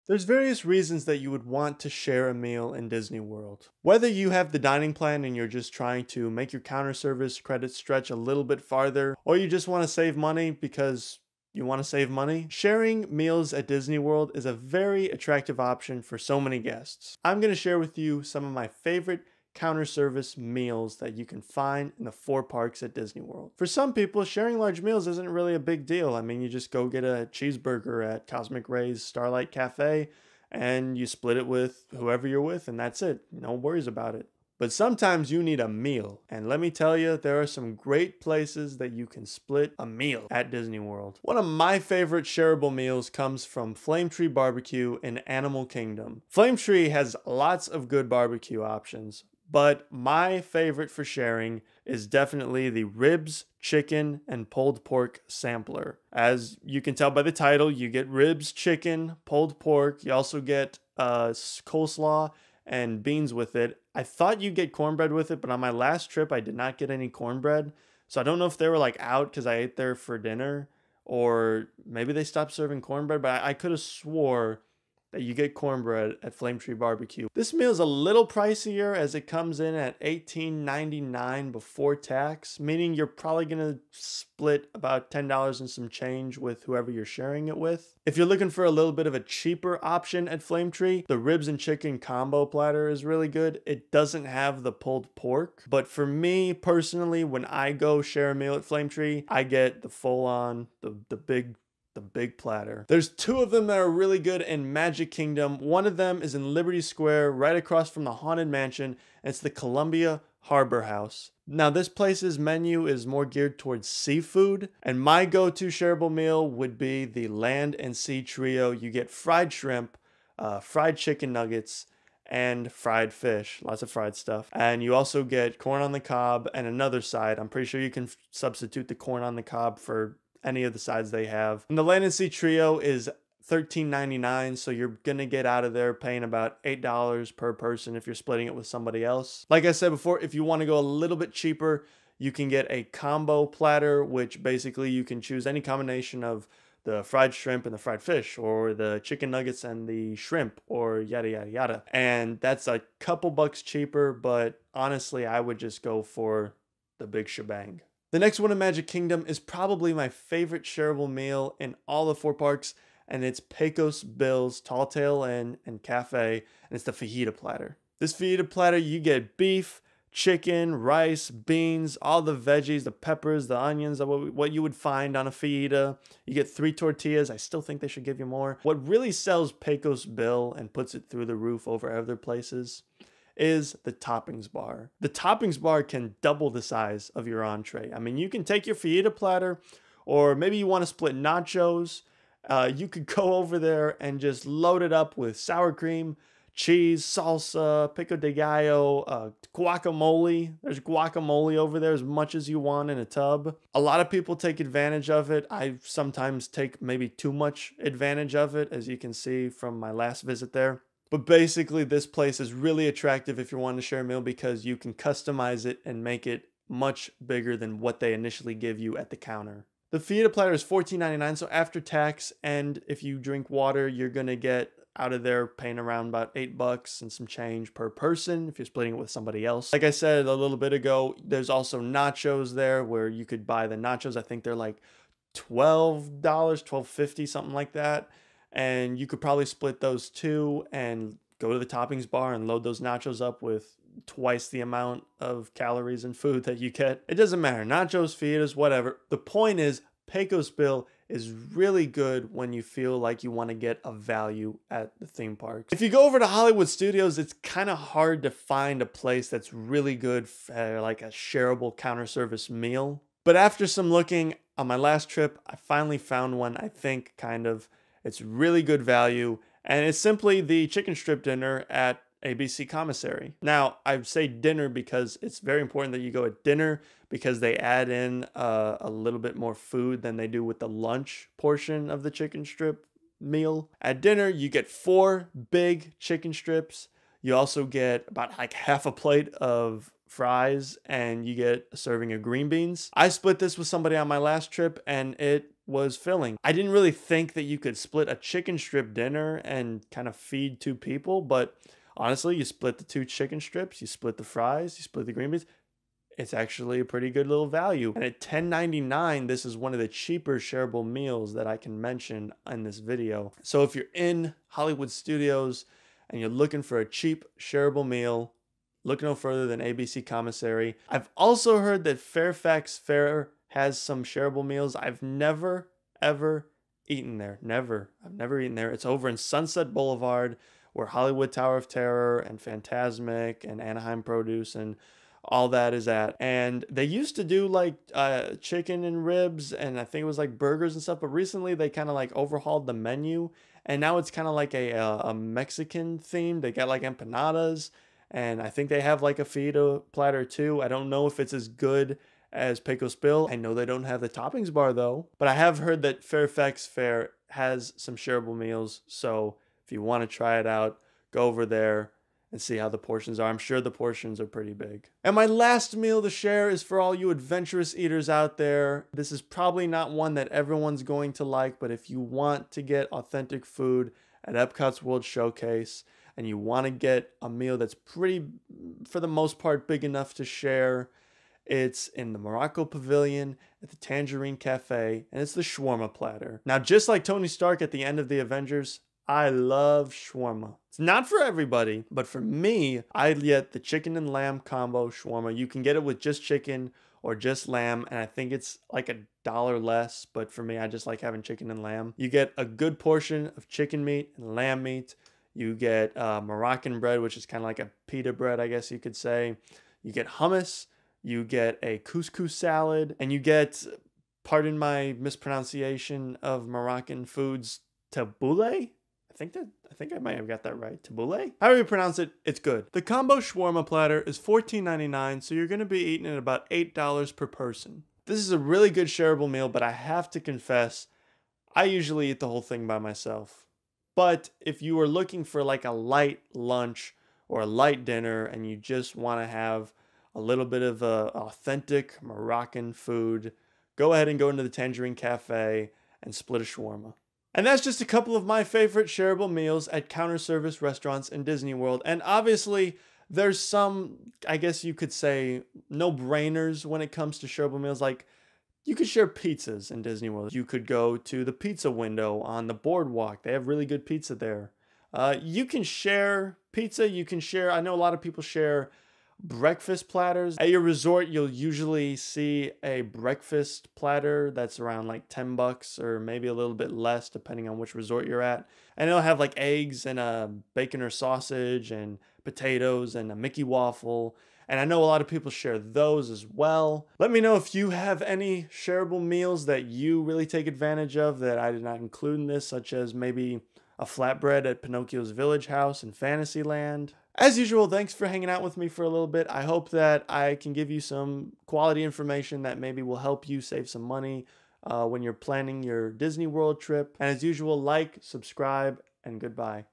There's various reasons that you would want to share a meal in Disney World. Whether you have the dining plan and you're just trying to make your counter service credits stretch a little bit farther, or you just want to save money because you want to save money, sharing meals at Disney World is a very attractive option for so many guests. I'm going to share with you some of my favorite counter service meals that you can find in the 4 parks at Disney World. For some people, sharing large meals isn't really a big deal. I mean, you just go get a cheeseburger at Cosmic Ray's Starlight Cafe and you split it with whoever you're with, and that's it. No worries about it. But sometimes you need a meal, and let me tell you, there are some great places that you can split a meal at Disney World. One of my favorite shareable meals comes from Tree Bbq in Animal Kingdom. Tree has lots of good barbecue options, but my favorite for sharing is definitely the ribs, chicken, and pulled pork sampler. As you can tell by the title, you get ribs, chicken, pulled pork. You also get coleslaw and beans with it. I thought you'd get cornbread with it, but on my last trip, I did not get any cornbread. So I don't know if they were like out because I ate there for dinner, or maybe they stopped serving cornbread, but I could have swore that you get cornbread at Tree Bbq. This meal is a little pricier as it comes in at $18.99 before tax, meaning you're probably gonna split about $10 and some change with whoever you're sharing it with. If you're looking for a little bit of a cheaper option at Tree, the ribs and chicken combo platter is really good. It doesn't have the pulled pork, but for me personally, when I go share a meal at Tree, I get the full on, the big platter. There's 2 of them that are really good in Magic Kingdom. One of them is in Liberty Square, right across from the Haunted Mansion, and it's the Columbia Harbor House. Now, this place's menu is more geared towards seafood, and my go-to shareable meal would be the Land and Sea Trio. You get fried shrimp, fried chicken nuggets, and fried fish. Lots of fried stuff. And you also get corn on the cob and another side. I'm pretty sure you can substitute the corn on the cob for any of the sides they have. And the Land and Sea Trio is $13.99, so you're gonna get out of there paying about $8 per person if you're splitting it with somebody else. Like I said before, if you want to go a little bit cheaper, you can get a combo platter, which basically you can choose any combination of the fried shrimp and the fried fish, or the chicken nuggets and the shrimp, or yada yada yada. And that's a couple bucks cheaper, but honestly, I would just go for the big shebang. The next one in Magic Kingdom is probably my favorite shareable meal in all the 4 parks, and it's Pecos Bill's Tall Tale and Cafe, and it's the fajita platter. This fajita platter, you get beef, chicken, rice, beans, all the veggies, the peppers, the onions, what you would find on a fajita. You get 3 tortillas. I still think they should give you more. What really sells Pecos Bill and puts it through the roof over other places is the Toppings Bar. The Toppings Bar can double the size of your entree. I mean, you can take your fajita platter, or maybe you want to split nachos. You could go over there and just load it up with sour cream, cheese, salsa, pico de gallo, guacamole. There's guacamole over there as much as you want in a tub. A lot of people take advantage of it. I sometimes take maybe too much advantage of it, as you can see from my last visit there. But basically, this place is really attractive if you're wanting to share a meal because you can customize it and make it much bigger than what they initially give you at the counter. The fajita platter is $14.99, so after tax, and if you drink water, you're going to get out of there paying around about $8 and some change per person if you're splitting it with somebody else. Like I said a little bit ago, there's also nachos there where you could buy the nachos. I think they're like $12, $12.50, something like that. And you could probably split those 2 and go to the Toppings Bar and load those nachos up with twice the amount of calories and food that you get. It doesn't matter. Nachos, fajitas, whatever. The point is, Pecos Bill is really good when you feel like you want to get a value at the theme park. If you go over to Hollywood Studios, it's kind of hard to find a place that's really good for like a shareable counter service meal. But after some looking on my last trip, I finally found one I think kind of. It's really good value, and it's simply the chicken strip dinner at ABC Commissary. Now, I say dinner because it's very important that you go at dinner because they add in a little bit more food than they do with the lunch portion of the chicken strip meal. At dinner, you get 4 big chicken strips. You also get about like half a plate of fries, and you get a serving of green beans. I split this with somebody on my last trip, and it was filling. I didn't really think that you could split a chicken strip dinner and kind of feed 2 people, but honestly, you split the 2 chicken strips, you split the fries, you split the green beans. It's actually a pretty good little value. And at $10.99, this is one of the cheaper shareable meals that I can mention in this video. So if you're in Hollywood studios and you're looking for a cheap shareable meal, look no further than ABC Commissary. I've also heard that Fairfax Fair has some shareable meals. I've never, ever eaten there. Never. I've never eaten there. It's over in Sunset Boulevard, where Hollywood Tower of Terror and Fantasmic and Anaheim Produce and all that is at. And they used to do like chicken and ribs, and I think it was like burgers and stuff, but recently they kind of like overhauled the menu, and now it's kind of like a Mexican theme. They got like empanadas, and I think they have like a fajita platter too. I don't know if it's as good as Pecos Bill. I know they don't have the Toppings Bar though, but I have heard that Fairfax Fair has some shareable meals, so if you want to try it out, go over there and see how the portions are. I'm sure the portions are pretty big. And my last meal to share is for all you adventurous eaters out there. This is probably not one that everyone's going to like, but if you want to get authentic food at Epcot's World Showcase and you want to get a meal that's pretty, for the most part, big enough to share, it's in the Morocco Pavilion at the Tangerine Cafe, and it's the Shwarma platter. Now, just like Tony Stark at the end of the Avengers, I love shawarma. It's not for everybody, but for me, I get the chicken and lamb combo shawarma. You can get it with just chicken or just lamb, and I think it's like $1 less, but for me, I just like having chicken and lamb. You get a good portion of chicken meat and lamb meat. You get Moroccan bread, which is kind of like a pita bread, I guess you could say. You get hummus. You get a couscous salad, and you get, pardon my mispronunciation of Moroccan foods, tabbouleh? I think I might have got that right. Tabbouleh? However you pronounce it, it's good. The combo shawarma platter is $14.99, so you're going to be eating at about $8 per person. This is a really good shareable meal, but I have to confess, I usually eat the whole thing by myself. But if you are looking for like a light lunch or a light dinner and you just want to have a little bit of authentic Moroccan food, go ahead and go into the Tangerine Cafe and split a shawarma. And that's just a couple of my favorite shareable meals at counter service restaurants in Disney World. And obviously, there's some, I guess you could say, no-brainers when it comes to shareable meals. Like, you could share pizzas in Disney World. You could go to the pizza window on the boardwalk. They have really good pizza there. You can share pizza. You can share, I know a lot of people share breakfast platters. At your resort, you'll usually see a breakfast platter that's around like $10 or maybe a little bit less depending on which resort you're at. And it'll have like eggs and a bacon or sausage and potatoes and a Mickey waffle. And I know a lot of people share those as well. Let me know if you have any shareable meals that you really take advantage of that I did not include in this, such as maybe a flatbread at Pinocchio's Village House in Fantasyland. As usual, thanks for hanging out with me for a little bit. I hope that I can give you some quality information that maybe will help you save some money when you're planning your Disney World trip. And as usual, like, subscribe, and goodbye.